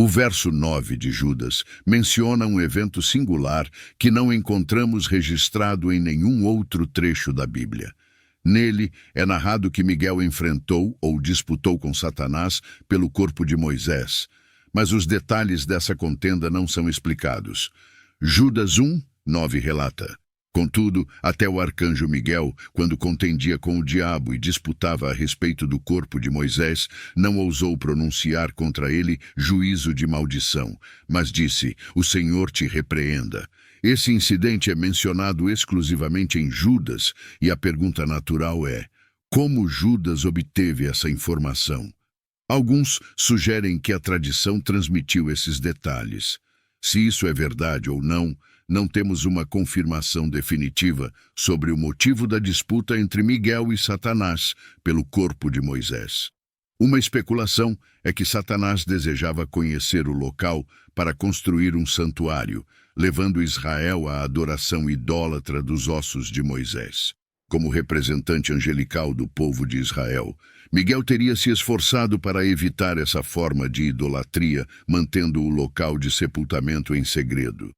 O verso 9 de Judas menciona um evento singular que não encontramos registrado em nenhum outro trecho da Bíblia. Nele é narrado que Miguel enfrentou ou disputou com Satanás pelo corpo de Moisés, mas os detalhes dessa contenda não são explicados. Judas 1:9 relata: contudo, até o arcanjo Miguel, quando contendia com o diabo e disputava a respeito do corpo de Moisés, não ousou pronunciar contra ele juízo de maldição, mas disse: o Senhor te repreenda. Esse incidente é mencionado exclusivamente em Judas, e a pergunta natural é: como Judas obteve essa informação? Alguns sugerem que a tradição transmitiu esses detalhes. Se isso é verdade ou não, não temos uma confirmação definitiva sobre o motivo da disputa entre Miguel e Satanás pelo corpo de Moisés. Uma especulação é que Satanás desejava conhecer o local para construir um santuário, levando Israel à adoração idólatra dos ossos de Moisés. Como representante angelical do povo de Israel, Miguel teria se esforçado para evitar essa forma de idolatria, mantendo o local de sepultamento em segredo.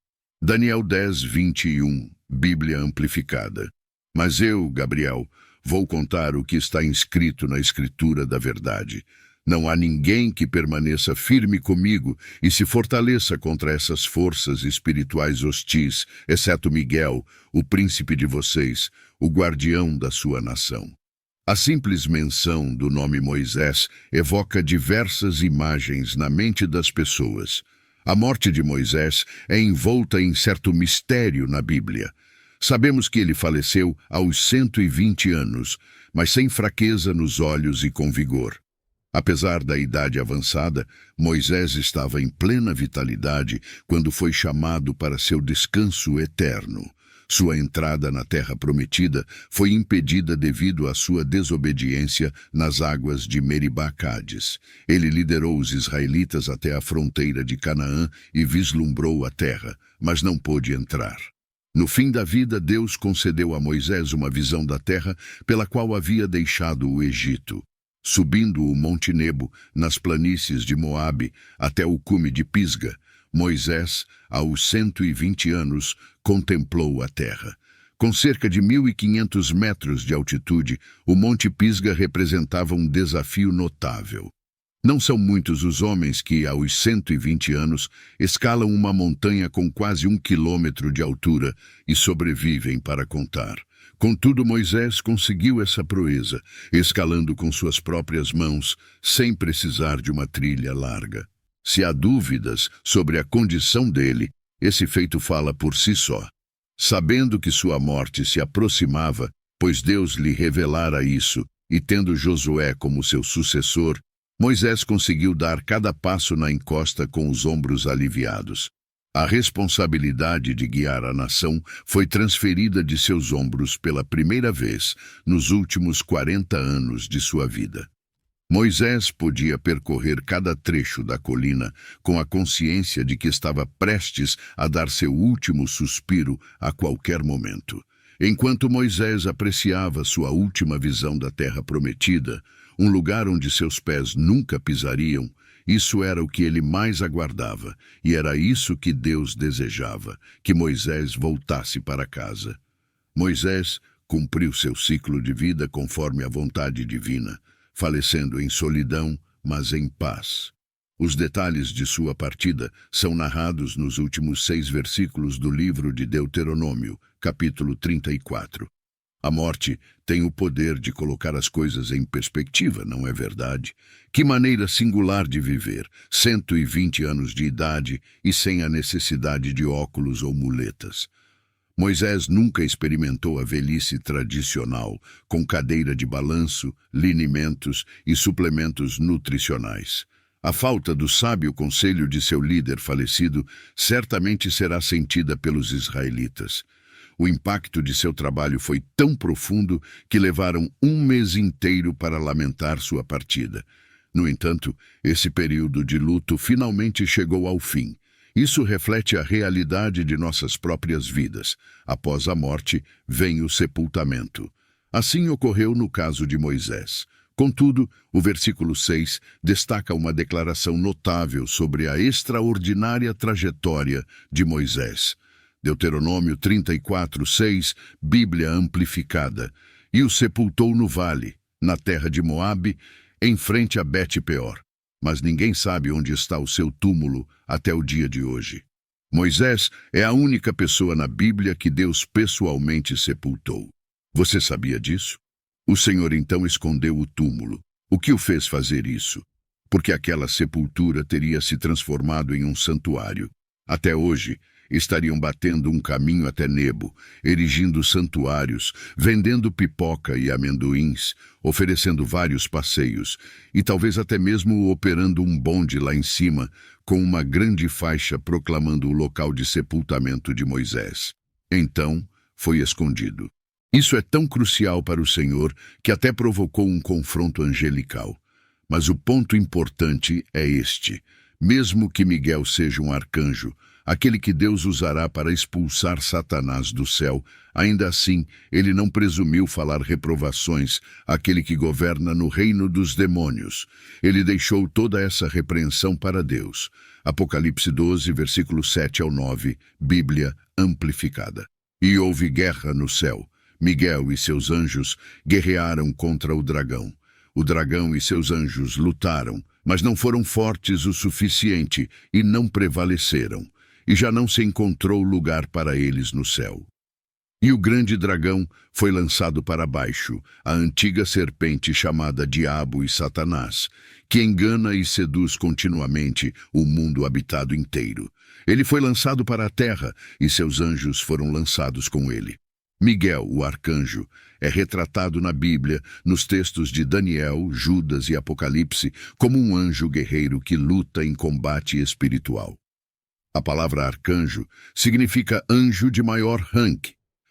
Daniel 10:21, Bíblia Amplificada. Mas eu, Gabriel, vou contar o que está inscrito na Escritura da verdade. Não há ninguém que permaneça firme comigo e se fortaleça contra essas forças espirituais hostis, exceto Miguel, o príncipe de vocês, o guardião da sua nação. A simples menção do nome Moisés evoca diversas imagens na mente das pessoas. A morte de Moisés é envolta em certo mistério na Bíblia. Sabemos que ele faleceu aos 120 anos, mas sem fraqueza nos olhos e com vigor. Apesar da idade avançada, Moisés estava em plena vitalidade quando foi chamado para seu descanso eterno. Sua entrada na Terra Prometida foi impedida devido à sua desobediência nas águas de Meribá-Cádiz. Ele liderou os israelitas até a fronteira de Canaã e vislumbrou a terra, mas não pôde entrar. No fim da vida, Deus concedeu a Moisés uma visão da terra pela qual havia deixado o Egito. Subindo o Monte Nebo, nas planícies de Moabe, até o cume de Pisga, Moisés, aos 120 anos, contemplou a terra. Com cerca de 1.500 metros de altitude, o Monte Pisga representava um desafio notável. Não são muitos os homens que, aos 120 anos, escalam uma montanha com quase 1 quilômetro de altura e sobrevivem para contar. Contudo, Moisés conseguiu essa proeza, escalando com suas próprias mãos, sem precisar de uma trilha larga. Se há dúvidas sobre a condição dele, esse feito fala por si só. Sabendo que sua morte se aproximava, pois Deus lhe revelara isso, e tendo Josué como seu sucessor, Moisés conseguiu dar cada passo na encosta com os ombros aliviados. A responsabilidade de guiar a nação foi transferida de seus ombros pela primeira vez nos últimos 40 anos de sua vida. Moisés podia percorrer cada trecho da colina com a consciência de que estava prestes a dar seu último suspiro a qualquer momento. Enquanto Moisés apreciava sua última visão da terra prometida, um lugar onde seus pés nunca pisariam, isso era o que ele mais aguardava, e era isso que Deus desejava, que Moisés voltasse para casa. Moisés cumpriu seu ciclo de vida conforme a vontade divina, falecendo em solidão, mas em paz. Os detalhes de sua partida são narrados nos últimos 6 versículos do livro de Deuteronômio, capítulo 34. A morte tem o poder de colocar as coisas em perspectiva, não é verdade? Que maneira singular de viver, 120 anos de idade e sem a necessidade de óculos ou muletas. Moisés nunca experimentou a velhice tradicional, com cadeira de balanço, linimentos e suplementos nutricionais. A falta do sábio conselho de seu líder falecido certamente será sentida pelos israelitas. O impacto de seu trabalho foi tão profundo que levaram 1 mês inteiro para lamentar sua partida. No entanto, esse período de luto finalmente chegou ao fim. Isso reflete a realidade de nossas próprias vidas. Após a morte, vem o sepultamento. Assim ocorreu no caso de Moisés. Contudo, o versículo 6 destaca uma declaração notável sobre a extraordinária trajetória de Moisés. Deuteronômio 34:6, Bíblia amplificada. E o sepultou no vale, na terra de Moabe, em frente a Bet-peor. Mas ninguém sabe onde está o seu túmulo até o dia de hoje. Moisés é a única pessoa na Bíblia que Deus pessoalmente sepultou. Você sabia disso? O Senhor então escondeu o túmulo. O que o fez fazer isso? Porque aquela sepultura teria se transformado em um santuário. Até hoje, estariam batendo um caminho até Nebo, erigindo santuários, vendendo pipoca e amendoins, oferecendo vários passeios e talvez até mesmo operando um bonde lá em cima com uma grande faixa proclamando o local de sepultamento de Moisés. Então, foi escondido. Isso é tão crucial para o Senhor que até provocou um confronto angelical. Mas o ponto importante é este. Mesmo que Miguel seja um arcanjo, aquele que Deus usará para expulsar Satanás do céu, ainda assim, ele não presumiu falar reprovações àquele que governa no reino dos demônios. Ele deixou toda essa repreensão para Deus. Apocalipse 12, versículos 7 ao 9, Bíblia amplificada. E houve guerra no céu. Miguel e seus anjos guerrearam contra o dragão. O dragão e seus anjos lutaram, mas não foram fortes o suficiente e não prevaleceram. E já não se encontrou lugar para eles no céu. E o grande dragão foi lançado para baixo, a antiga serpente chamada Diabo e Satanás, que engana e seduz continuamente o mundo habitado inteiro. Ele foi lançado para a terra e seus anjos foram lançados com ele. Miguel, o arcanjo, é retratado na Bíblia, nos textos de Daniel, Judas e Apocalipse, como um anjo guerreiro que luta em combate espiritual. A palavra arcanjo significa anjo de maior rank.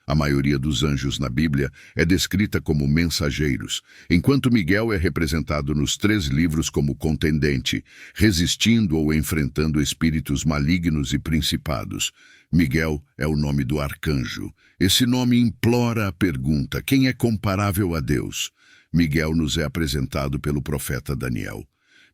A maioria dos anjos na Bíblia é descrita como mensageiros, enquanto Miguel é representado nos 3 livros como contendente, resistindo ou enfrentando espíritos malignos e principados. Miguel é o nome do arcanjo. Esse nome implora a pergunta: quem é comparável a Deus? Miguel nos é apresentado pelo profeta Daniel.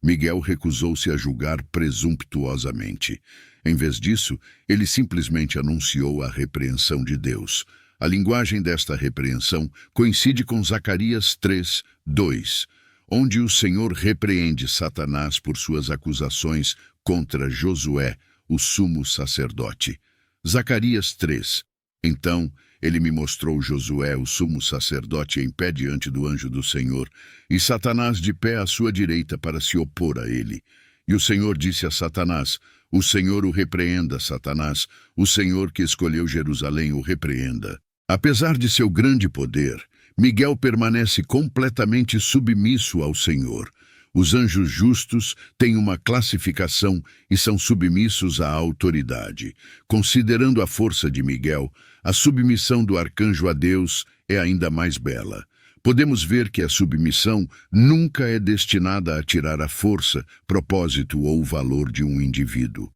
Miguel recusou-se a julgar presumptuosamente. Em vez disso, ele simplesmente anunciou a repreensão de Deus. A linguagem desta repreensão coincide com Zacarias 3:2, onde o Senhor repreende Satanás por suas acusações contra Josué, o sumo sacerdote. Zacarias 3. Então, ele me mostrou Josué, o sumo sacerdote, em pé diante do anjo do Senhor, e Satanás de pé à sua direita para se opor a ele. E o Senhor disse a Satanás: o Senhor o repreenda, Satanás, o Senhor que escolheu Jerusalém o repreenda. Apesar de seu grande poder, Miguel permanece completamente submisso ao Senhor. Os anjos justos têm uma classificação e são submissos à autoridade. Considerando a força de Miguel, a submissão do arcanjo a Deus é ainda mais bela. Podemos ver que a submissão nunca é destinada a tirar a força, propósito ou valor de um indivíduo.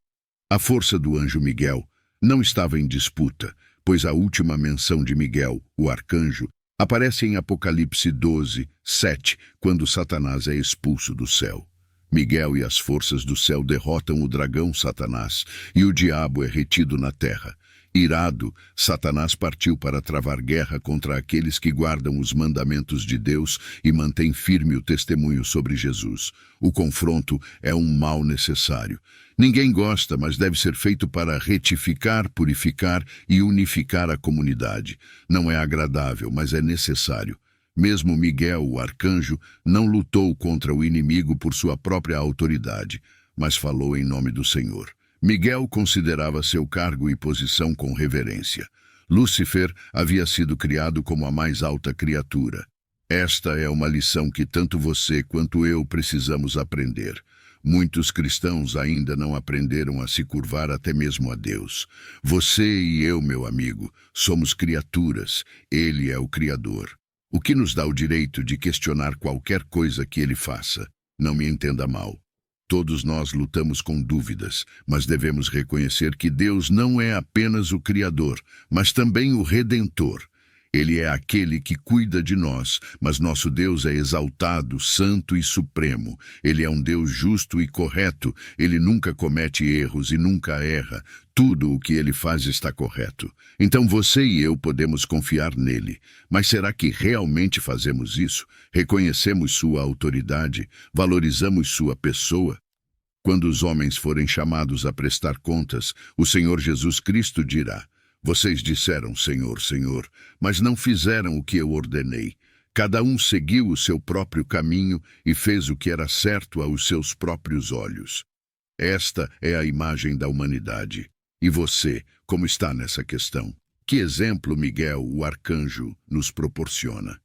A força do anjo Miguel não estava em disputa, pois a última menção de Miguel, o arcanjo, aparece em Apocalipse 12:7, quando Satanás é expulso do céu. Miguel e as forças do céu derrotam o dragão Satanás, e o diabo é retido na terra. Irado, Satanás partiu para travar guerra contra aqueles que guardam os mandamentos de Deus e mantêm firme o testemunho sobre Jesus. O confronto é um mal necessário. Ninguém gosta, mas deve ser feito para retificar, purificar e unificar a comunidade. Não é agradável, mas é necessário. Mesmo Miguel, o arcanjo, não lutou contra o inimigo por sua própria autoridade, mas falou em nome do Senhor. Miguel considerava seu cargo e posição com reverência. Lúcifer havia sido criado como a mais alta criatura. Esta é uma lição que tanto você quanto eu precisamos aprender. Muitos cristãos ainda não aprenderam a se curvar até mesmo a Deus. Você e eu, meu amigo, somos criaturas. Ele é o Criador. O que nos dá o direito de questionar qualquer coisa que ele faça? Não me entenda mal. Todos nós lutamos com dúvidas, mas devemos reconhecer que Deus não é apenas o Criador, mas também o Redentor. Ele é aquele que cuida de nós, mas nosso Deus é exaltado, santo e supremo. Ele é um Deus justo e correto. Ele nunca comete erros e nunca erra. Tudo o que ele faz está correto. Então você e eu podemos confiar nele. Mas será que realmente fazemos isso? Reconhecemos sua autoridade? Valorizamos sua pessoa? Quando os homens forem chamados a prestar contas, o Senhor Jesus Cristo dirá: Vocês disseram, Senhor, Senhor, mas não fizeram o que eu ordenei. Cada um seguiu o seu próprio caminho e fez o que era certo aos seus próprios olhos. Esta é a imagem da humanidade. E você, como está nessa questão? Que exemplo Miguel, o arcanjo, nos proporciona?